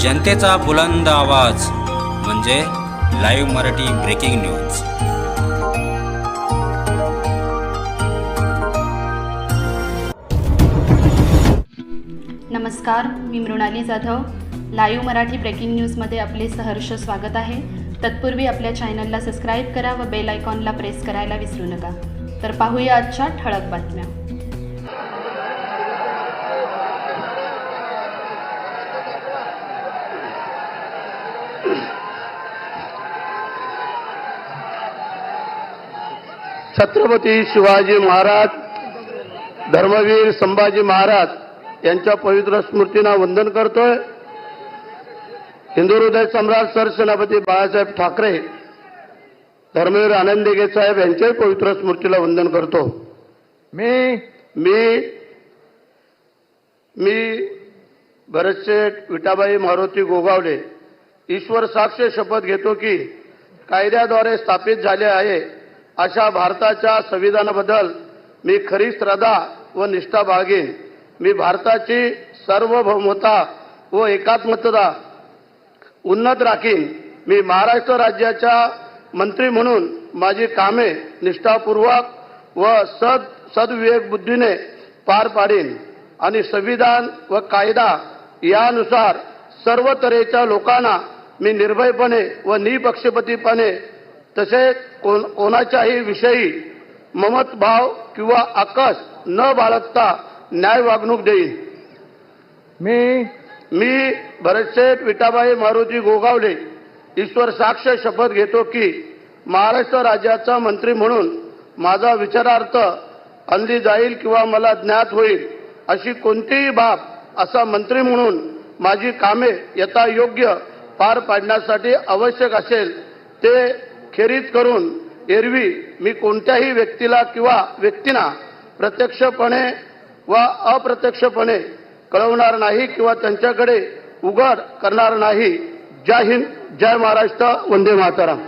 जनतेचा बुलंद आवाज म्हणजे लाईव्ह मराठी ब्रेकिंग न्यूज। नमस्कार, मी मृणाली जाधव। लाईव्ह मराठी ब्रेकिंग न्यूजमध्ये आपले सहर्ष स्वागत आहे। तत्पूर्वी आपल्या चॅनलला सबस्क्राईब करा व बेल आयकॉनला प्रेस करायला विसरू नका। तर पाहूया आजच्या ठळक बातम्या। छत्रपती शिवाजी महाराज, धर्मवीर संभाजी महाराज यांच्या पवित्र स्मृतींना वंदन करतोय। हिंदू हृदय सम्राट सरसेनापती बाळासाहेब ठाकरे, धर्मवीर आनंदीगे साहेब यांच्याही पवित्र स्मृतीला वंदन करतो। मी भरतशेठ विठाबाई मारुती गोगावले ईश्वर साक्ष शपथ घेतो की कायद्याद्वारे स्थापित झाले आहे अशा भारताच्या संविधानाबद्दल मी खरी श्रद्धा व निष्ठा बाळगेन। मी भारताची सार्वभौमता व एकात्मता उन्नत राखीन। मी महाराष्ट्र राज्याच्या मंत्री म्हणून माझी कामे निष्ठापूर्वक व सद्विवेक बुद्धीने पार पाडीन आणि संविधान व कायदा यानुसार सर्व तऱ्हेच्या लोकांना मी निर्भयपणे व निपक्षपातीपणे तसेच कोणाच्याही विषयी ममतभाव किंवा आकस न बाळगता न्याय वागणूक देईन। मी भरतशेठ विठाबाई मारुती गोगावले ईश्वर साक्ष शपथ घेतो की महाराष्ट्र राज्याचा मंत्री म्हणून माझा विचारार्थ अंधी जाईल किंवा मला ज्ञात होईल अशी कोणतीही बाब असा मंत्री म्हणून माझी कामे यथायोग्य पार पाडण्यासाठी आवश्यक असेल ते खेरीज करून एरवी मी कोणत्याही व्यक्तीला किंवा व्यक्तींना प्रत्यक्षपणे व अप्रत्यक्षपणे कळवणार नाही किंवा त्यांच्याकडे उघड करणार नाही। जय हिंद, जय महाराष्ट्र, वंदे मातरम।